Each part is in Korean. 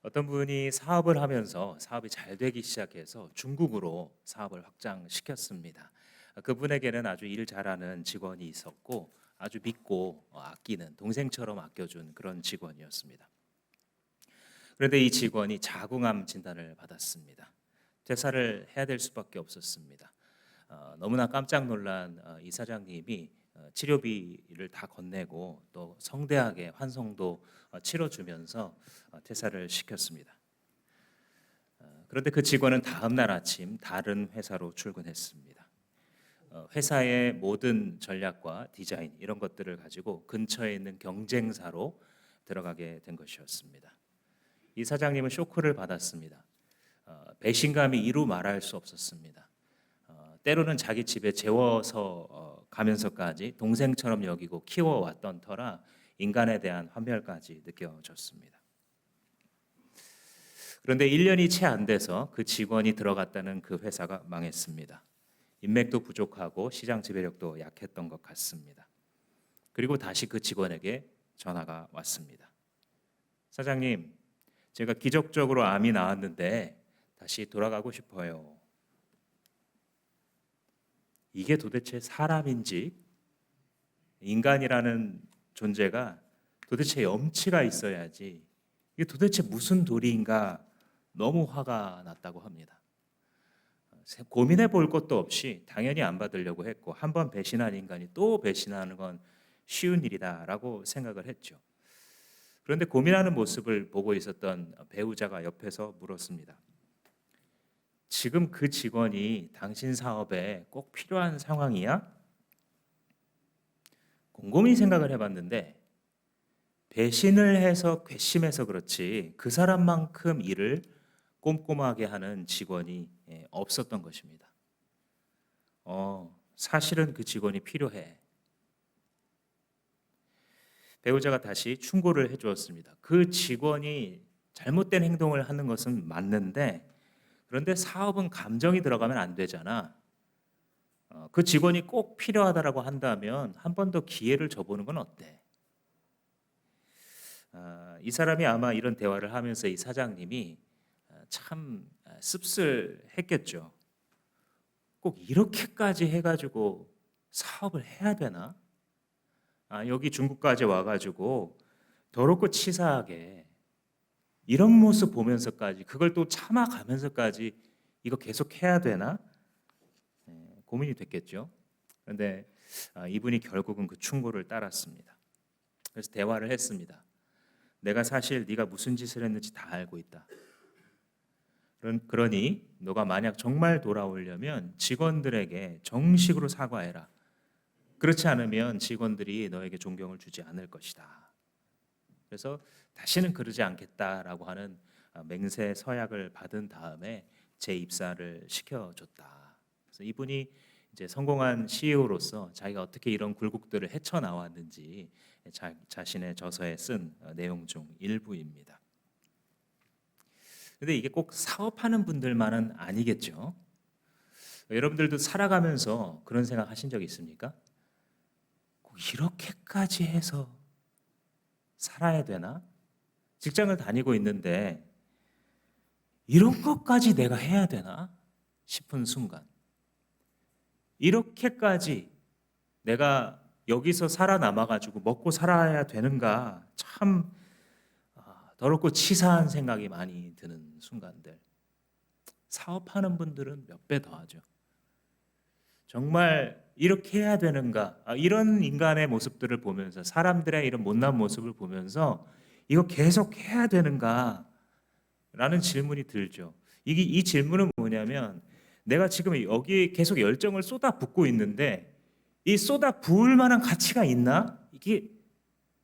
어떤 분이 사업을 하면서 사업이 잘 되기 시작해서 중국으로 사업을 확장시켰습니다. 그분에게는 아주 일 잘하는 직원이 있었고 아주 믿고 아끼는 동생처럼 아껴준 그런 직원이었습니다. 그런데 이 직원이 자궁암 진단을 받았습니다. 퇴사를 해야 될 수밖에 없었습니다. 너무나 깜짝 놀란 이 사장님이 치료비를 다 건네고 또 성대하게 환송도 치러주면서 퇴사를 시켰습니다. 그런데 그 직원은 다음 날 아침 다른 회사로 출근했습니다. 회사의 모든 전략과 디자인 이런 것들을 가지고 근처에 있는 경쟁사로 들어가게 된 것이었습니다. 이 사장님은 쇼크를 받았습니다. 배신감이 이루 말할 수 없었습니다. 때로는 자기 집에 재워서 가면서까지 동생처럼 여기고 키워왔던 터라 인간에 대한 환멸까지 느껴졌습니다. 그런데 1년이 채 안 돼서 그 직원이 들어갔다는 그 회사가 망했습니다. 인맥도 부족하고 시장 지배력도 약했던 것 같습니다. 그리고 다시 그 직원에게 전화가 왔습니다. 사장님, 제가 기적적으로 암이 나았는데 다시 돌아가고 싶어요. 이게 도대체 사람인지 인간이라는 존재가 도대체 염치가 있어야지 이게 도대체 무슨 도리인가 너무 화가 났다고 합니다. 고민해 볼 것도 없이 당연히 안 받으려고 했고 한 번 배신한 인간이 또 배신하는 건 쉬운 일이다라고 생각을 했죠. 그런데 고민하는 모습을 보고 있었던 배우자가 옆에서 물었습니다. 지금 그 직원이 당신 사업에 꼭 필요한 상황이야? 곰곰이 생각을 해봤는데 배신을 해서 괘씸해서 그렇지 그 사람만큼 일을 꼼꼼하게 하는 직원이 없었던 것입니다. 사실은 그 직원이 필요해. 배우자가 다시 충고를 해주었습니다. 그 직원이 잘못된 행동을 하는 것은 맞는데 그런데 사업은 감정이 들어가면 안 되잖아. 그 직원이 꼭 필요하다라고 한다면 한 번 더 기회를 줘보는 건 어때? 이 사람이 아마 이런 대화를 하면서 이 사장님이 참 씁쓸했겠죠. 꼭 이렇게까지 해가지고 사업을 해야 되나? 여기 중국까지 와가지고 더럽고 치사하게 이런 모습 보면서까지 그걸 또 참아가면서까지 이거 계속 해야 되나? 고민이 됐겠죠. 그런데 이분이 결국은 그 충고를 따랐습니다. 그래서 대화를 했습니다. 내가 사실 네가 무슨 짓을 했는지 다 알고 있다. 그러니 너가 만약 정말 돌아오려면 직원들에게 정식으로 사과해라. 그렇지 않으면 직원들이 너에게 존경을 주지 않을 것이다. 그래서 다시는 그러지 않겠다라고 하는 맹세 서약을 받은 다음에 재입사를 시켜줬다. 그래서 이분이 이제 성공한 CEO로서 자기가 어떻게 이런 굴곡들을 헤쳐나왔는지 자신의 저서에 쓴 내용 중 일부입니다. 근데 이게 꼭 사업하는 분들만은 아니겠죠. 여러분들도 살아가면서 그런 생각 하신 적 있습니까? 꼭 이렇게까지 해서 살아야 되나? 직장을 다니고 있는데 이런 것까지 내가 해야 되나 싶은 순간, 이렇게까지 내가 여기서 살아남아 가지고 먹고 살아야 되는가, 참 더럽고 치사한 생각이 많이 드는 순간들. 사업하는 분들은 몇 배 더하죠. 정말 이렇게 해야 되는가, 이런 인간의 모습들을 보면서, 사람들의 이런 못난 모습을 보면서 이거 계속 해야 되는가 라는 질문이 들죠. 이 질문은 뭐냐면, 내가 지금 여기에 계속 열정을 쏟아붓고 있는데 이 쏟아 부을 만한 가치가 있나? 이게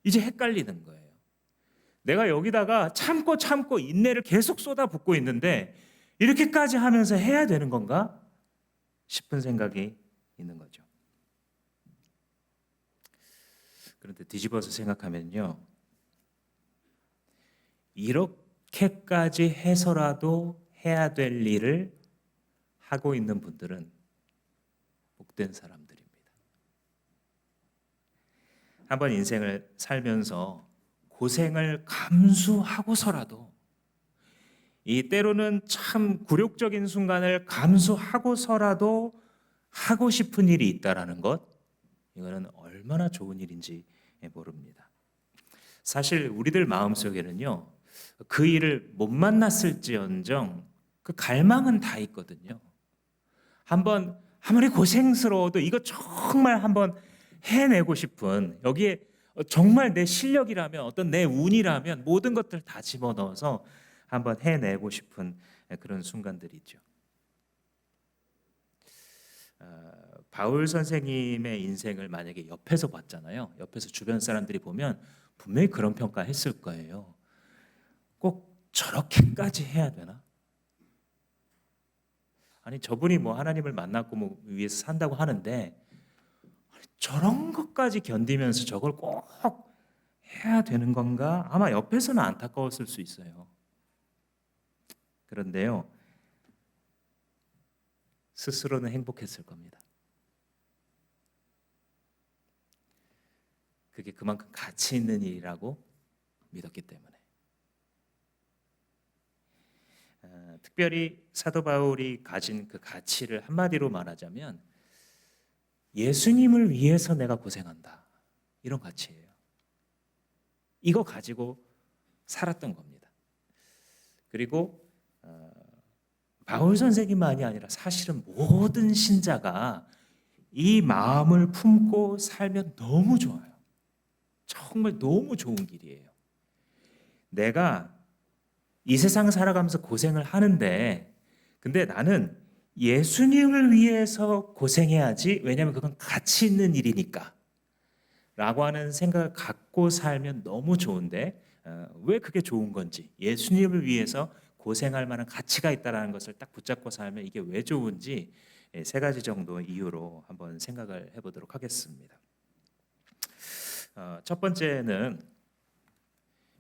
이제 헷갈리는 거예요. 내가 여기다가 참고 인내를 계속 쏟아붓고 있는데 이렇게까지 하면서 해야 되는 건가 싶은 생각이 있는 거죠. 그런데 뒤집어서 생각하면요, 이렇게까지 해서라도 해야 될 일을 하고 있는 분들은 복된 사람들입니다. 한번 인생을 살면서 고생을 감수하고서라도 이 때로는 참 굴욕적인 순간을 감수하고서라도 하고 싶은 일이 있다라는 것, 이거는 얼마나 좋은 일인지 모릅니다. 사실 우리들 마음속에는요, 그 일을 못 만났을지언정 그 갈망은 다 있거든요. 한번 아무리 고생스러워도 이거 정말 한번 해내고 싶은, 여기에 정말 내 실력이라면, 어떤 내 운이라면 모든 것들 다 집어넣어서 한번 해내고 싶은 그런 순간들이죠. 바울 선생님의 인생을 만약에 옆에서 봤잖아요. 옆에서 주변 사람들이 보면 분명히 그런 평가했을 거예요. 꼭 저렇게까지 해야 되나? 아니, 저분이 뭐 하나님을 만났고 뭐 위해서 산다고 하는데 저런 것까지 견디면서 저걸 꼭 해야 되는 건가? 아마 옆에서는 안타까웠을 수 있어요. 그런데요, 스스로는 행복했을 겁니다. 그게 그만큼 가치 있는 일이라고 믿었기 때문에. 특별히 사도 바울이 가진 그 가치를 한마디로 말하자면 예수님을 위해서 내가 고생한다, 이런 가치예요. 이거 가지고 살았던 겁니다. 그리고 바울 선생님만이 아니라 사실은 모든 신자가 이 마음을 품고 살면 너무 좋아요. 정말 너무 좋은 길이에요. 내가 이 세상 살아가면서 고생을 하는데, 근데 나는 예수님을 위해서 고생해야지, 왜냐하면 그건 가치 있는 일이니까 라고 하는 생각을 갖고 살면 너무 좋은데, 왜 그게 좋은 건지, 예수님을 위해서 고생할 만한 가치가 있다는 것을 딱 붙잡고 살면 이게 왜 좋은지, 세 가지 정도 이유로 한번 생각을 해보도록 하겠습니다. 첫 번째는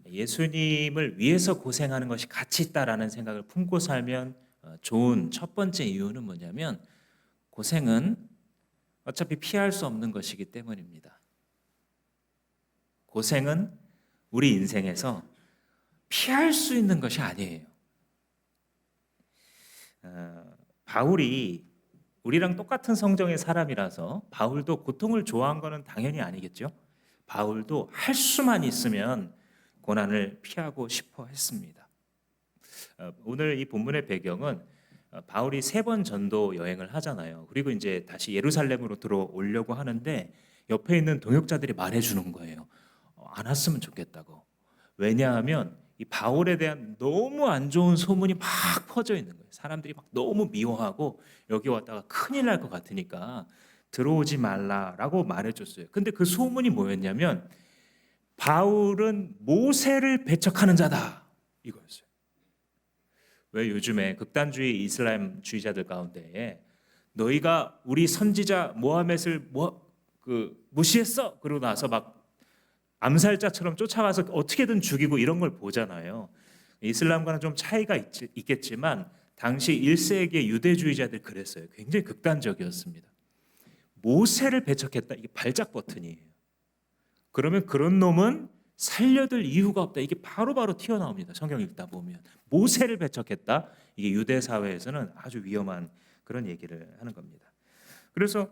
예수님을 위해서 고생하는 것이 가치 있다라는 생각을 품고 살면 좋은 첫 번째 이유는 뭐냐면, 고생은 어차피 피할 수 없는 것이기 때문입니다. 고생은 우리 인생에서 피할 수 있는 것이 아니에요. 바울이 우리랑 똑같은 성정의 사람이라서 바울도 고통을 좋아한 것은 당연히 아니겠죠. 바울도 할 수만 있으면 고난을 피하고 싶어 했습니다. 오늘 이 본문의 배경은 바울이 3번 전도 여행을 하잖아요. 그리고 이제 다시 예루살렘으로 들어오려고 하는데 옆에 있는 동역자들이 말해주는 거예요. 안 왔으면 좋겠다고. 왜냐하면 이 바울에 대한 너무 안 좋은 소문이 막 퍼져 있는 거예요. 사람들이 막 너무 미워하고 여기 왔다가 큰일 날 것 같으니까 들어오지 말라라고 말해줬어요. 근데 그 소문이 뭐였냐면, 바울은 모세를 배척하는 자다, 이거였어요. 왜 요즘에 극단주의 이슬람주의자들 가운데 너희가 우리 선지자 모하멧을 무시했어? 그러고 나서 막 암살자처럼 쫓아가서 어떻게든 죽이고 이런 걸 보잖아요. 이슬람과는 좀 차이가 있겠지만 당시 1세기의 유대주의자들 그랬어요. 굉장히 극단적이었습니다. 모세를 배척했다, 이게 발작 버튼이에요. 그러면 그런 놈은 살려둘 이유가 없다, 이게 바로바로 튀어나옵니다. 성경 읽다 보면 모세를 배척했다, 이게 유대 사회에서는 아주 위험한 그런 얘기를 하는 겁니다. 그래서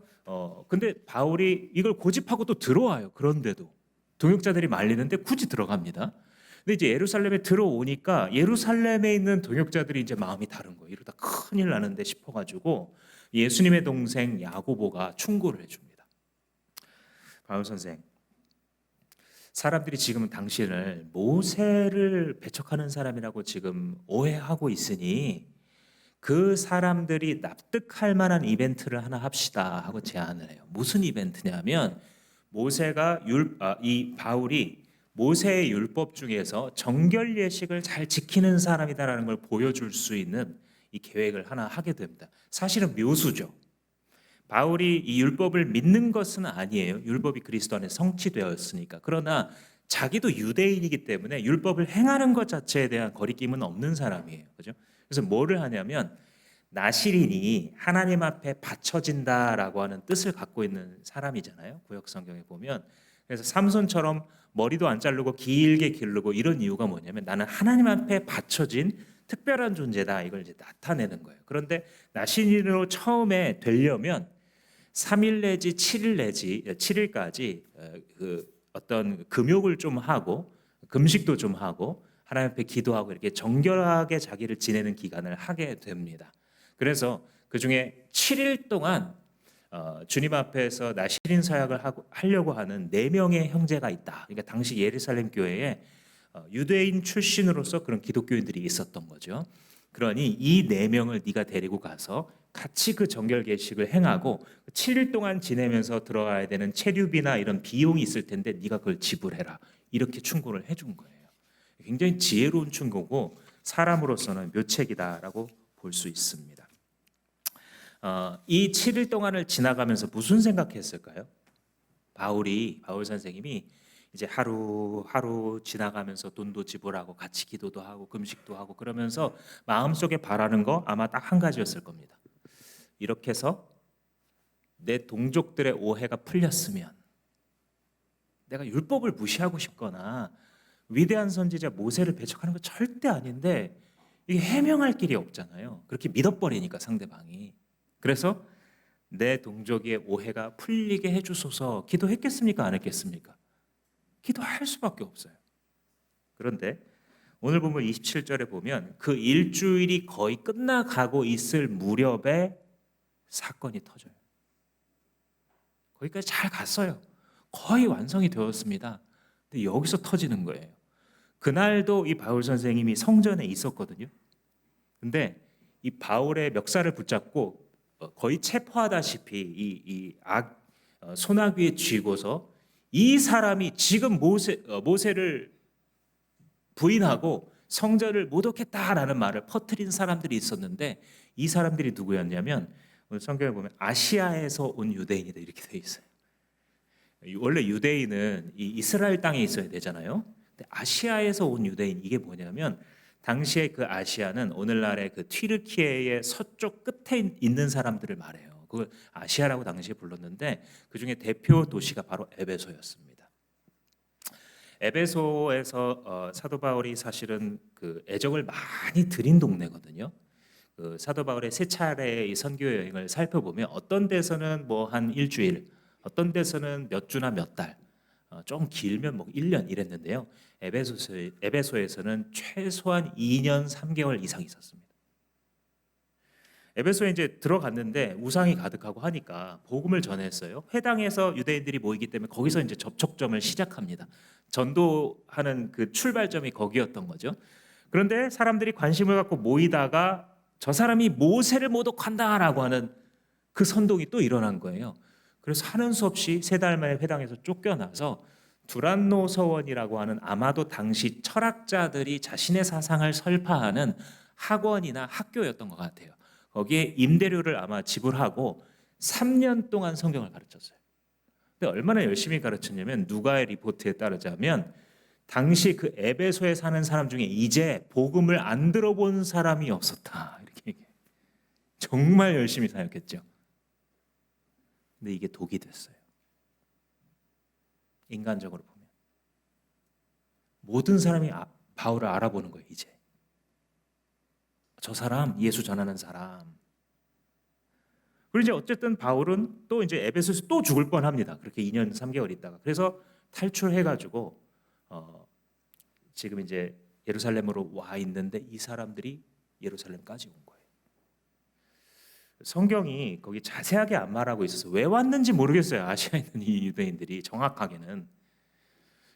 근데 바울이 이걸 고집하고 또 들어와요. 그런데도 동역자들이 말리는데 굳이 들어갑니다. 근데 이제 예루살렘에 들어오니까 예루살렘에 있는 동역자들이 이제 마음이 다른 거예요. 이러다 큰일 나는데 싶어가지고 예수님의 동생 야고보가 충고를 해줍니다. 바울 선생, 사람들이 지금 당신을 모세를 배척하는 사람이라고 지금 오해하고 있으니 그 사람들이 납득할 만한 이벤트를 하나 합시다 하고 제안을 해요. 무슨 이벤트냐면, 이 바울이 모세의 율법 중에서 정결 예식을 잘 지키는 사람이다라는 걸 보여줄 수 있는 이 계획을 하나 하게 됩니다. 사실은 묘수죠. 바울이 이 율법을 믿는 것은 아니에요. 율법이 그리스도 안에 성취되었으니까. 그러나 자기도 유대인이기 때문에 율법을 행하는 것 자체에 대한 거리낌은 없는 사람이에요. 그죠? 그래서 뭐를 하냐면, 나실인이 하나님 앞에 바쳐진다라고 하는 뜻을 갖고 있는 사람이잖아요. 구약 성경에 보면 그래서 삼손처럼 머리도 안 자르고 길게 기르고 이런 이유가 뭐냐면 나는 하나님 앞에 바쳐진 특별한 존재다 이걸 이제 나타내는 거예요. 그런데 나신인으로 처음에 되려면 3일 내지 7일 내지 7일까지 그 어떤 금욕을 좀 하고 금식도 좀 하고 하나님 앞에 기도하고 이렇게 정결하게 자기를 지내는 기간을 하게 됩니다. 그래서 그 중에 7일 동안 주님 앞에서 나시린 사역을 하려고 하는 4명의 형제가 있다. 그러니까 당시 예루살렘 교회에 유대인 출신으로서 그런 기독교인들이 있었던 거죠. 그러니 이 4명을 네가 데리고 가서 같이 그 정결 계식을 행하고 7일 동안 지내면서 들어가야 되는 체류비나 이런 비용이 있을 텐데 네가 그걸 지불해라. 이렇게 충고를 해준 거예요. 굉장히 지혜로운 충고고 사람으로서는 묘책이다라고 볼 수 있습니다. 이 7일 동안을 지나가면서 무슨 생각했을까요? 바울 선생님이 이제 하루하루 지나가면서 돈도 지불하고 같이 기도도 하고 금식도 하고 그러면서 마음속에 바라는 거 아마 딱 한 가지였을 겁니다. 이렇게 해서 내 동족들의 오해가 풀렸으면 내가 율법을 무시하고 싶거나 위대한 선지자 모세를 배척하는 거 절대 아닌데 이게 해명할 길이 없잖아요. 그렇게 믿어버리니까 상대방이. 그래서 내 동족의 오해가 풀리게 해주소서 기도했겠습니까? 안 했겠습니까? 기도할 수밖에 없어요. 그런데 오늘 본문 27절에 보면 그 일주일이 거의 끝나가고 있을 무렵에 사건이 터져요. 거기까지 잘 갔어요. 거의 완성이 되었습니다. 근데 여기서 터지는 거예요. 그날도 이 바울 선생님이 성전에 있었거든요. 근데 이 바울의 멱살을 붙잡고 거의 체포하다시피 소나귀에 쥐고서 이 사람이 지금 모세를 부인하고 성전을 모독했다라는 말을 퍼뜨린 사람들이 있었는데 이 사람들이 누구였냐면 오늘 성경에 보면 아시아에서 온 유대인이다 이렇게 돼 있어요. 원래 유대인은 이 이스라엘 땅에 있어야 되잖아요. 근데 아시아에서 온 유대인 이게 뭐냐면 당시에 그 아시아는 오늘날의 그 튀르키예의 서쪽 끝에 있는 사람들을 말해요. 그걸 아시아라고 당시에 불렀는데 그 중에 대표 도시가 바로 에베소였습니다. 에베소에서 사도 바울이 사실은 그 애정을 많이 들인 동네거든요. 그 사도 바울의 세 차례의 선교 여행을 살펴보면 어떤 데서는 뭐 한 일주일, 어떤 데서는 몇 주나 몇 달, 좀 길면 뭐 1년 이랬는데요. 에베소에서는 최소한 2년 3개월 이상 있었습니다. 에베소에 이제 들어갔는데 우상이 가득하고 하니까 복음을 전했어요. 회당에서 유대인들이 모이기 때문에 거기서 이제 접촉점을 시작합니다. 전도하는 그 출발점이 거기였던 거죠. 그런데 사람들이 관심을 갖고 모이다가 저 사람이 모세를 모독한다라고 하는 그 선동이 또 일어난 거예요. 그래서 하는 수 없이 3달 만에 회당에서 쫓겨나서 두란노 서원이라고 하는 아마도 당시 철학자들이 자신의 사상을 설파하는 학원이나 학교였던 것 같아요. 거기에 임대료를 아마 지불하고 3년 동안 성경을 가르쳤어요. 근데 얼마나 열심히 가르쳤냐면 누가의 리포트에 따르자면 당시 그 에베소에 사는 사람 중에 이제 복음을 안 들어본 사람이 없었다. 이렇게 얘기해요. 정말 열심히 사역했죠. 근데 이게 독이 됐어요. 인간적으로 보면 모든 사람이 바울을 알아보는 거예요. 이제 저 사람 예수 전하는 사람. 그리고 이제 어쨌든 바울은 또 이제 에베소에서 또 죽을 뻔합니다. 그렇게 2년 3개월 있다가 그래서 탈출해가지고 지금 이제 예루살렘으로 와 있는데 이 사람들이 예루살렘까지 온 거예요. 성경이 거기 자세하게 안 말하고 있어서 왜 왔는지 모르겠어요. 아시아에 있는 이 유대인들이 정확하게는.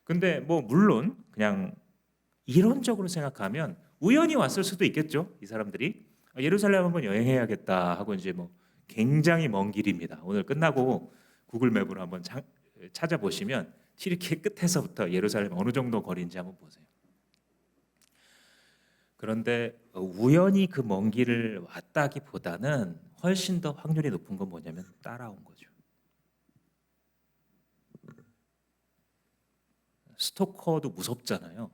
근데 뭐 물론 그냥 이론적으로 생각하면 우연히 왔을 수도 있겠죠. 이 사람들이 예루살렘 한번 여행해야겠다 하고 이제 뭐 굉장히 먼 길입니다. 오늘 끝나고 구글 맵으로 한번 찾아보시면 튀르키예 끝에서부터 예루살렘 어느 정도 거리인지 한번 보세요. 그런데 우연히 그 먼 길을 왔다기보다는 훨씬 더 확률이 높은 건 뭐냐면 따라온 거죠. 스토커도 무섭잖아요.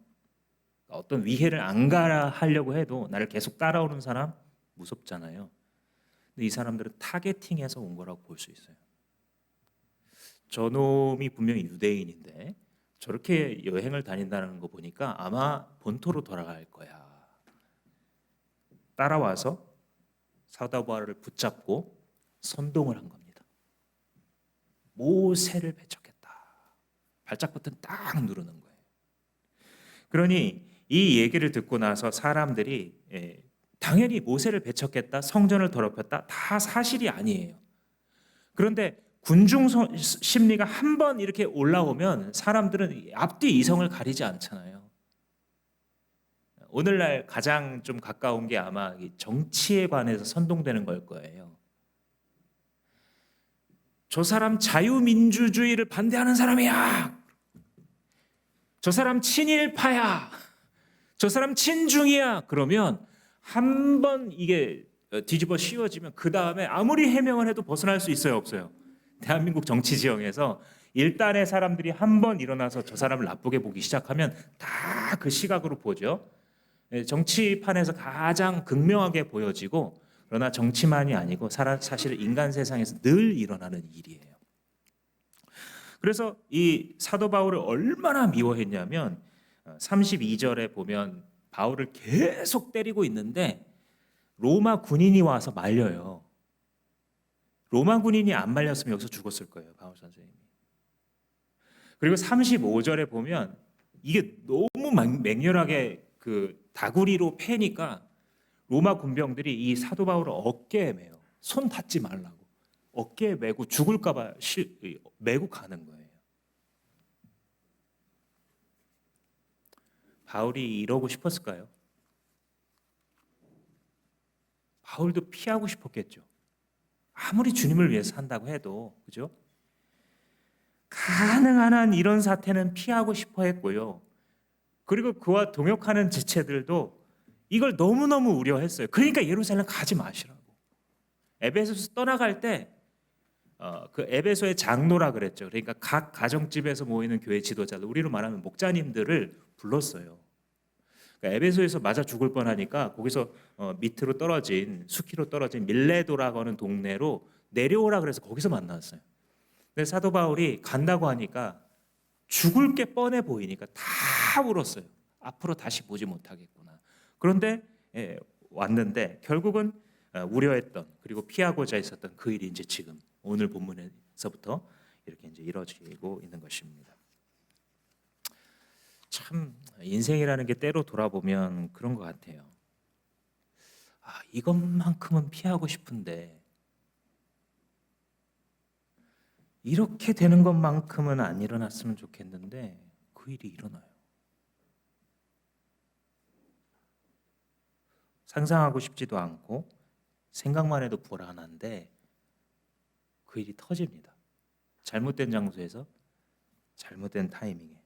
어떤 위해를 안 가라 하려고 해도 나를 계속 따라오는 사람 무섭잖아요. 근데 이 사람들은 타겟팅해서 온 거라고 볼 수 있어요. 저놈이 분명히 유대인인데 저렇게 여행을 다닌다는 거 보니까 아마 본토로 돌아갈 거야. 따라와서 사도 바울을 붙잡고 선동을 한 겁니다. 모세를 배척했다. 발작 버튼 딱 누르는 거예요. 그러니 이 얘기를 듣고 나서 사람들이 당연히 모세를 배척했다, 성전을 더럽혔다, 다 사실이 아니에요. 그런데 군중 심리가 한 번 이렇게 올라오면 사람들은 앞뒤 이성을 가리지 않잖아요. 오늘날 가장 좀 가까운 게 아마 정치에 관해서 선동되는 걸 거예요. 저 사람 자유민주주의를 반대하는 사람이야. 저 사람 친일파야. 저 사람 친중이야. 그러면 한 번 이게 뒤집어 씌워지면 그 다음에 아무리 해명을 해도 벗어날 수 있어요, 없어요? 대한민국 정치 지형에서 일단의 사람들이 한 번 일어나서 저 사람을 나쁘게 보기 시작하면 다 그 시각으로 보죠. 정치판에서 가장 극명하게 보여지고, 그러나 정치만이 아니고 사실 인간 세상에서 늘 일어나는 일이에요. 그래서 이 사도 바울을 얼마나 미워했냐면 32절에 보면 바울을 계속 때리고 있는데 로마 군인이 와서 말려요. 로마 군인이 안 말렸으면 여기서 죽었을 거예요, 바울 선생님이. 그리고 35절에 보면 이게 너무 맹렬하게 그 다구리로 패니까 로마 군병들이 이 사도 바울을 어깨에 매요. 손 닿지 말라고. 어깨에 매고 죽을까 봐 매고 가는 거예요. 바울이 이러고 싶었을까요? 바울도 피하고 싶었겠죠. 아무리 주님을 위해서 한다고 해도, 그죠? 가능한 한 이런 사태는 피하고 싶어 했고요. 그리고 그와 동역하는 지체들도 이걸 너무너무 우려했어요. 그러니까 예루살렘 가지 마시라고. 에베소에서 떠나갈 때 그 에베소의 장로라 그랬죠. 그러니까 각 가정집에서 모이는 교회 지도자들, 우리로 말하면 목자님들을 불렀어요. 그러니까 에베소에서 맞아 죽을 뻔하니까 거기서 밑으로 떨어진 수키로 떨어진 밀레도라고 하는 동네로 내려오라 그래서 거기서 만났어요. 근데 사도 바울이 간다고 하니까 죽을 게 뻔해 보이니까 다 울었어요. 앞으로 다시 보지 못하겠구나. 그런데 왔는데 결국은 우려했던, 그리고 피하고자 했었던 그 일이 이제 지금 오늘 본문에서부터 이렇게 이제 이루어지고 있는 것입니다. 참 인생이라는 게 때로 돌아보면 그런 것 같아요. 이것만큼은 피하고 싶은데 이렇게 되는 것만큼은 안 일어났으면 좋겠는데 그 일이 일어나요. 상상하고 싶지도 않고 생각만 해도 불안한데 그 일이 터집니다. 잘못된 장소에서 잘못된 타이밍에.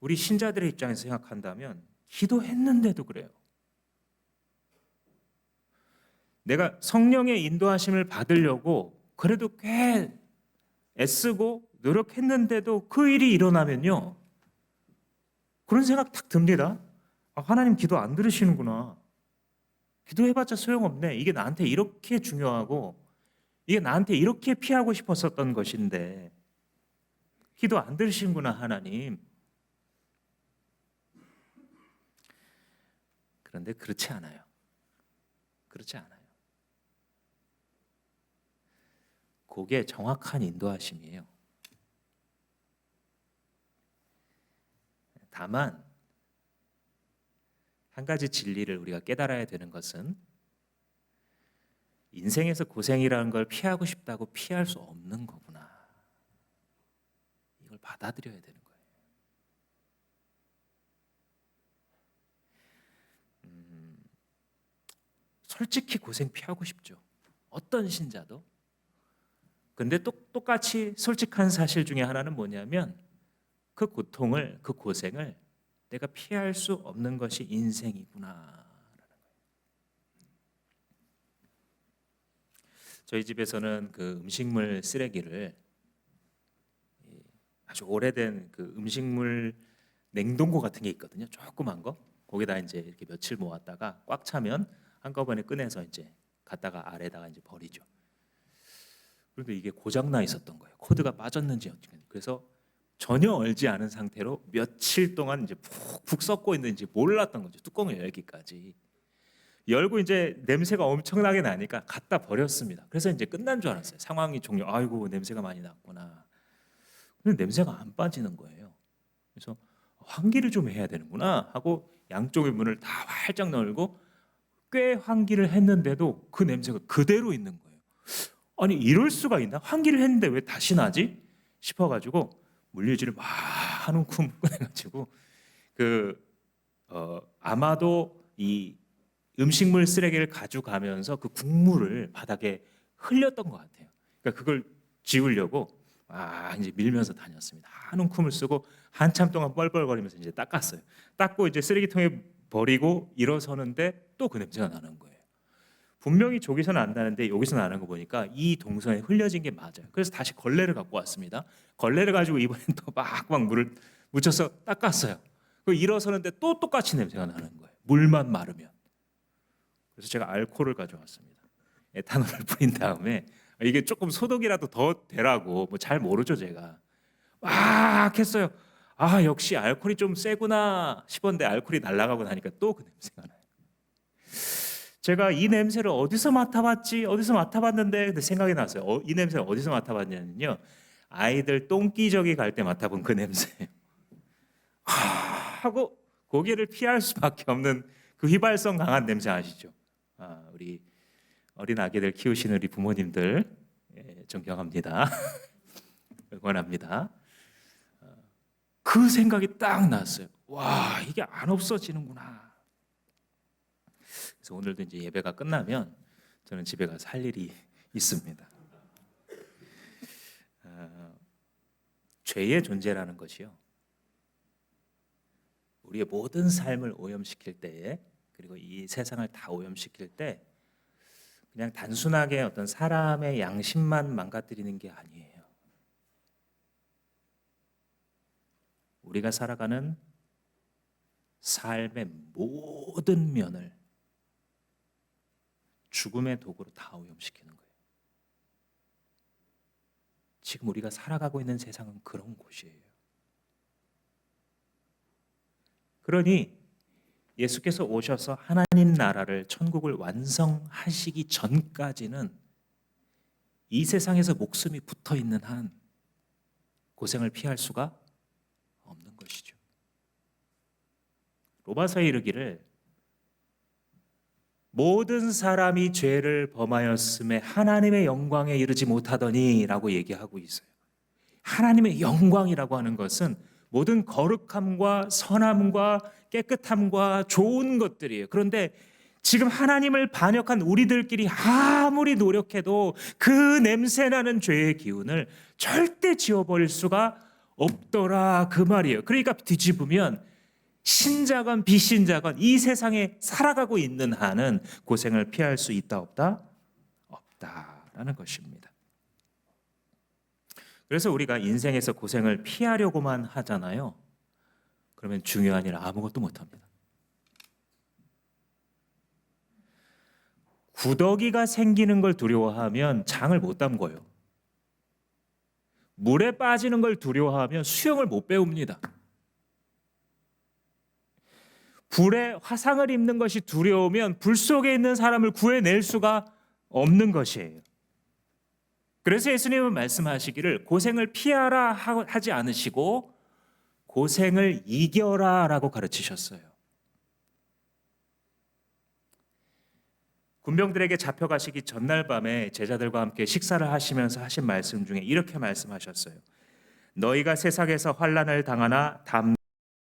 우리 신자들의 입장에서 생각한다면 기도했는데도 그래요. 내가 성령의 인도하심을 받으려고 그래도 꽤 애쓰고 노력했는데도 그 일이 일어나면요, 그런 생각 딱 듭니다. 하나님 기도 안 들으시는구나. 기도해봤자 소용없네. 이게 나한테 이렇게 중요하고 이게 나한테 이렇게 피하고 싶었었던 것인데 기도 안 들으시는구나, 하나님. 그런데 그렇지 않아요. 그렇지 않아요. 그게 정확한 인도하심이에요. 다만 한 가지 진리를 우리가 깨달아야 되는 것은 인생에서 고생이라는 걸 피하고 싶다고 피할 수 없는 거구나. 이걸 받아들여야 되는 거예요. 솔직히 고생 피하고 싶죠. 어떤 신자도. 근데 똑같이 솔직한 사실 중에 하나는 뭐냐면 그 고통을, 그 고생을 내가 피할 수 없는 것이 인생이구나. 저희 집에서는 그 음식물 쓰레기를 아주 오래된 그 음식물 냉동고 같은 게 있거든요. 조그만 거. 거기다 이제 이렇게 며칠 모았다가 꽉 차면 한꺼번에 꺼내서 이제 갖다가 아래다가 이제 버리죠. 그런데 이게 고장나 있었던 거예요. 코드가 빠졌는지 어떻게. 그래서 전혀 얼지 않은 상태로 며칠 동안 이제 푹푹 썩고 있는지 몰랐던 거죠. 뚜껑을 열기까지. 열고 이제 냄새가 엄청나게 나니까 갖다 버렸습니다. 그래서 이제 끝난 줄 알았어요. 상황이 종료. 아이고 냄새가 많이 났구나. 근데 냄새가 안 빠지는 거예요. 그래서 환기를 좀 해야 되는구나 하고 양쪽의 문을 다 활짝 열고 꽤 환기를 했는데도 그 냄새가 그대로 있는 거예요. 아니 이럴 수가 있나? 환기를 했는데 왜 다시 나지? 싶어가지고 물류지를 막 한 움큼 꺼내가지고 아마도 이 음식물 쓰레기를 가져가면서 그 국물을 바닥에 흘렸던 것 같아요. 그러니까 그걸 지우려고 이제 밀면서 다녔습니다. 한 움큼을 쓰고 한참 동안 뻘뻘거리면서 이제 닦았어요. 닦고 이제 쓰레기통에 버리고 일어서는데 또 그 냄새가 나는 거예요. 분명히 저기서 난다는데 여기서 나는 거 보니까 이 동선에 흘려진 게 맞아요. 그래서 다시 걸레를 갖고 왔습니다. 걸레를 가지고 이번엔 또 막막 물을 묻혀서 닦았어요. 그 일어서는데 또 똑같이 냄새가 나는 거예요. 물만 마르면. 그래서 제가 알코올을 가져왔습니다. 에탄올을 뿌린 다음에 이게 조금 소독이라도 더 되라고 뭐 잘 모르죠 제가. 막 했어요. 역시 알코올이 좀 세구나 싶었는데 알코올이 날아가고 나니까 또 그 냄새가 나요. 제가 이 냄새를 어디서 맡아봤는데 근데 생각이 났어요. 이 냄새를 어디서 맡아봤냐면요. 아이들 똥기저귀 갈 때 맡아본 그 냄새. 하고 고개를 피할 수밖에 없는 그 휘발성 강한 냄새 아시죠? 우리 어린 아기들 키우시는 우리 부모님들 존경합니다. 응원합니다. 그 생각이 딱 났어요. 와 이게 안 없어지는구나. 그래서 오늘도 이제 예배가 끝나면 저는 집에 가서 할 일이 있습니다. 죄의 존재라는 것이요. 우리의 모든 삶을 오염시킬 때에 그리고 이 세상을 다 오염시킬 때 그냥 단순하게 어떤 사람의 양심만 망가뜨리는 게 아니에요. 우리가 살아가는 삶의 모든 면을 죽음의 도구로 다 오염시키는 거예요. 지금 우리가 살아가고 있는 세상은 그런 곳이에요. 그러니 예수께서 오셔서 하나님 나라를 천국을 완성하시기 전까지는 이 세상에서 목숨이 붙어 있는 한 고생을 피할 수가 없는 것이죠. 로마서에 이르기를 모든 사람이 죄를 범하였음에 하나님의 영광에 이르지 못하더니라고 얘기하고 있어요. 하나님의 영광이라고 하는 것은 모든 거룩함과 선함과 깨끗함과 좋은 것들이에요. 그런데 지금 하나님을 반역한 우리들끼리 아무리 노력해도 그 냄새나는 죄의 기운을 절대 지워버릴 수가 없더라 그 말이에요. 그러니까 뒤집으면 신자건 비신자건 이 세상에 살아가고 있는 한은 고생을 피할 수 있다 없다? 없다라는 것입니다. 그래서 우리가 인생에서 고생을 피하려고만 하잖아요. 그러면 중요한 일 아무것도 못합니다. 구더기가 생기는 걸 두려워하면 장을 못 담궈요. 물에 빠지는 걸 두려워하면 수영을 못 배웁니다. 불에 화상을 입는 것이 두려우면 불 속에 있는 사람을 구해낼 수가 없는 것이에요. 그래서 예수님은 말씀하시기를 고생을 피하라 하지 않으시고 고생을 이겨라 라고 가르치셨어요. 군병들에게 잡혀가시기 전날 밤에 제자들과 함께 식사를 하시면서 하신 말씀 중에 이렇게 말씀하셨어요. 너희가 세상에서 환난을 당하나